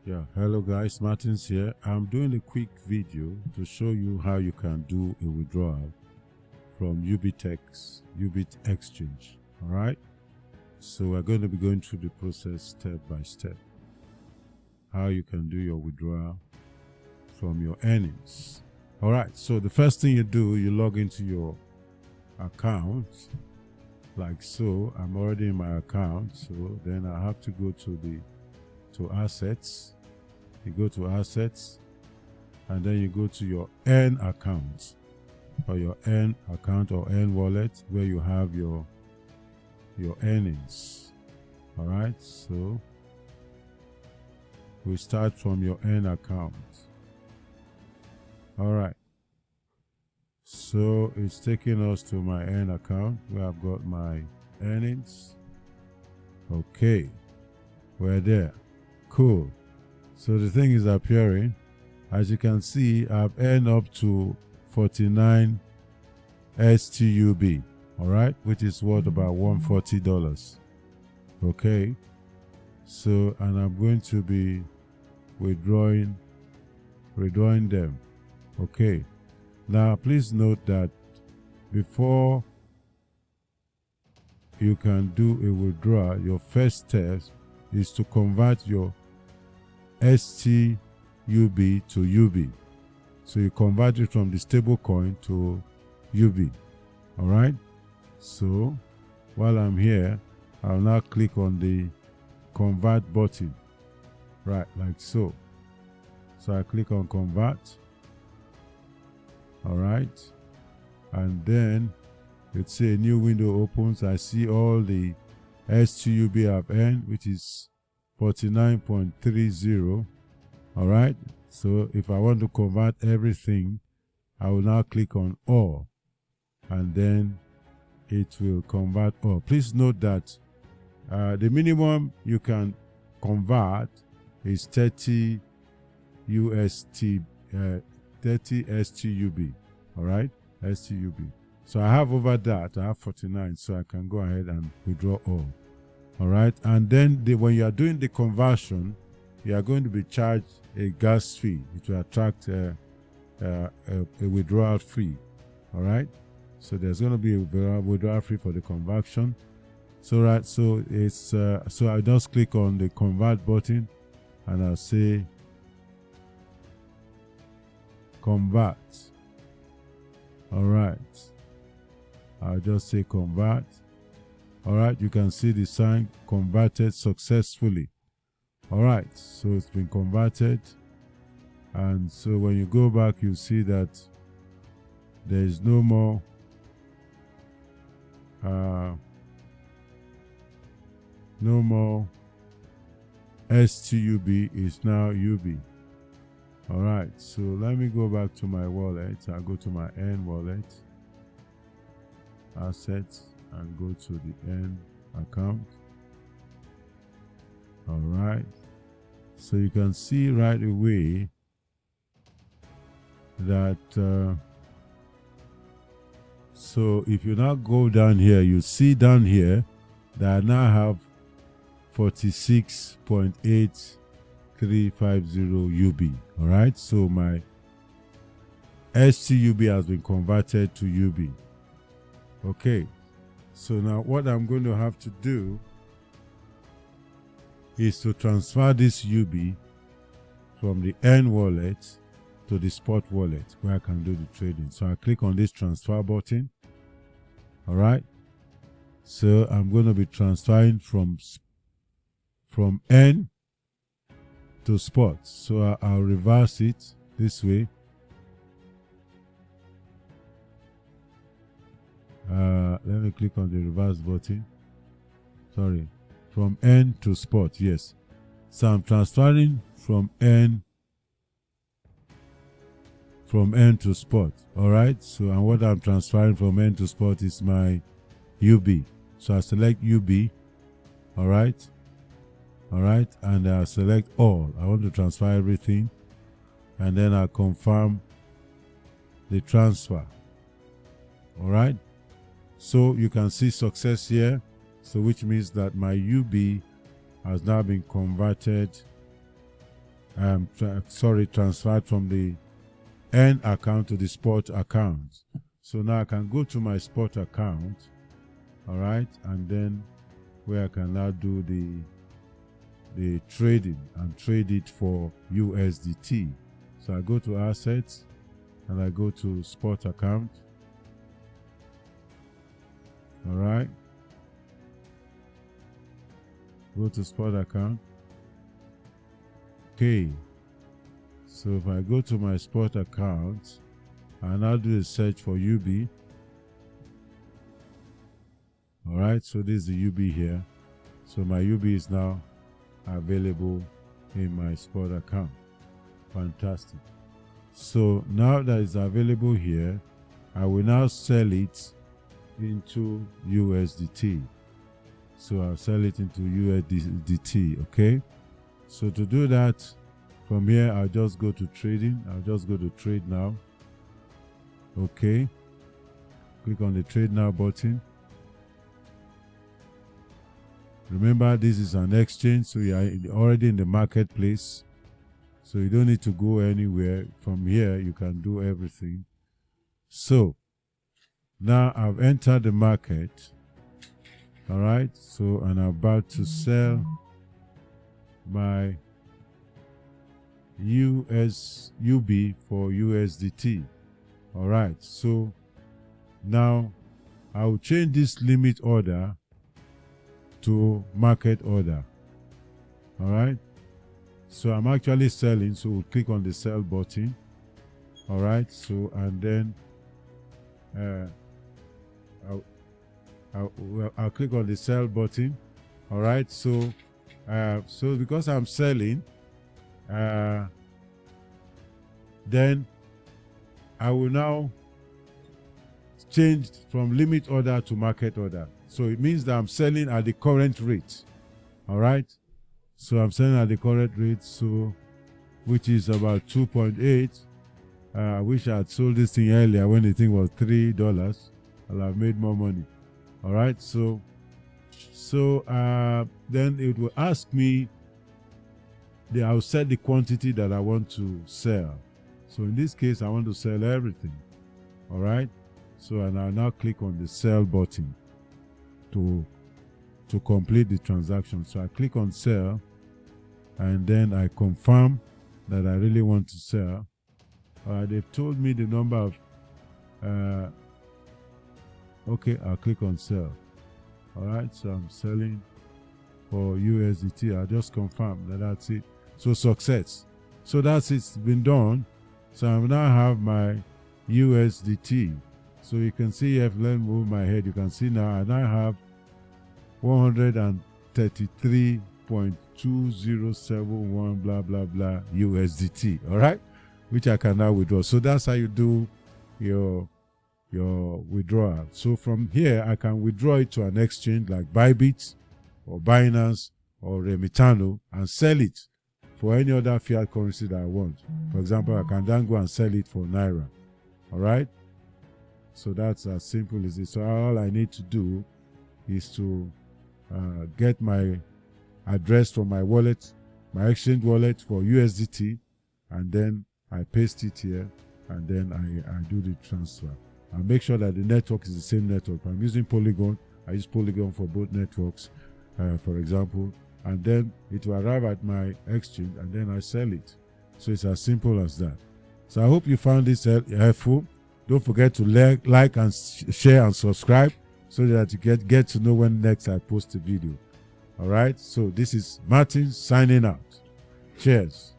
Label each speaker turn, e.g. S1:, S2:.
S1: Yeah, hello guys, Martins here. I'm doing a quick video to show you how you can do a withdrawal from UbitEx, Ubit Exchange. All right. So we're going to be going through the process step by step. How you can do your withdrawal from your earnings. All right. So the first thing you do, you log into your account like so. I'm already in my account. So then I have to go to assets. You go to assets and then you go to your earn account or your earn account or earn wallet where you have your earnings. All right, so we start from your earn account. All right, so it's taking us to my earn account where I've got my earnings. Okay, we're there. Cool. So the thing is appearing. As you can see, I've earned up to 49 STUB, all right, which is worth about $140. Okay, so and I'm going to be withdrawing them. Okay, now please note that before you can do a withdrawal, your first step is to convert your STUB to UB. So you convert it from the stable coin to UB. All right. So while I'm here, I'll now click on the convert button. Right, like so. So I click on convert. All right. And then you'd see a new window opens. I see all the STUB I've earned, which is 49.30. all right, so if I want to convert everything, I will now click on all and then it will convert all. Please note that the minimum you can convert is 30 STUB. All right, STUB. So I have over that, I have 49, so I can go ahead and withdraw all. All right, and then when you are doing the conversion, you are going to be charged a gas fee. It will attract a withdrawal fee. All right, so there's going to be a withdrawal fee for the conversion. So so it's so I just click on the convert button and I'll say convert. All right, I'll just say convert. All right, you can see the sign converted successfully. All right, so it's been converted. And so when you go back, you see that there is no more STUB, is now UB. All right, so let me go back to my wallet. I'll go to my N wallet, assets, and go to the N account. All right, so you can see right away that so if you now go down here, you see down here that I now have 46.8350 UB. All right, so my STUB has been converted to UB. Okay, so now what I'm going to have to do is to transfer this UB from the N wallet to the spot wallet where I can do the trading. So I click on this transfer button. All right, so I'm going to be transferring from N to spot. So I'll reverse it this way. Let me click on the reverse button. Sorry, from N to spot. Yes, so I'm transferring from N to spot. All right, so and what I'm transferring from N to spot is my UB. So I select UB. All right, and I select all. I want to transfer everything, and then I confirm the transfer. All right, so you can see success here. So which means that my UB has now been converted transferred from the earn account to the spot account. So now I can go to my spot account, all right, and then where I can now do the trading and trade it for USDT. So I go to assets and I go to spot account, all right, go to spot account. Okay, so if I go to my spot account and I'll do a search for UB, all right, so this is the UB here. So my UB is now available in my spot account. Fantastic. So now that it's available here, I will now sell it into USDT. So I'll sell it into USDT, okay? So to do that, from here, I'll just go to trading. I'll just go to trade now. Okay. Click on the trade now button. Remember, this is an exchange, so you are already in the marketplace. So you don't need to go anywhere. From here, you can do everything. So now I've entered the market. All right. So and I'm about to sell my UB for USDT. All right. So now I will change this limit order to market order. All right. So I'm actually selling, so we'll click on the sell button. All right. So and then I'll click on the sell button. All right. So so because I'm selling, then I will now change from limit order to market order. So it means that I'm selling at the current rate. All right. So I'm selling at the current rate, so which is about 2.8. I wish I had sold this thing earlier when the thing was $3. I'll have made more money. All right. So then it will ask me. I'll set the quantity that I want to sell. So in this case, I want to sell everything. All right. So and I'll now click on the sell button to complete the transaction. So I click on sell and then I confirm that I really want to sell. They've told me the number of okay, I'll click on sell. All right, so I'm selling for USDT. I'll just confirm that that's it. So success. So that's it's been done. So I now have my USDT. So you can see if let me move my head, you can see now I now have 133.2071 blah blah blah USDT. All right, which I can now withdraw. So that's how you do your withdrawal. So from here I can withdraw it to an exchange like Bybit or Binance or Remitano and sell it for any other fiat currency that I want. For example, I can then go and sell it for Naira. All right. So that's as simple as it. So all I need to do is to get my address from my wallet, my exchange wallet for USDT, and then I paste it here, and then I do the transfer. And make sure that the network is the same network. If I'm using Polygon, I use Polygon for both networks, for example, and then it will arrive at my exchange, and then I sell it. So it's as simple as that. So I hope you found this helpful. Don't forget to like and share and subscribe so that you get to know when next I post a video. All right. So this is Martin signing out. Cheers.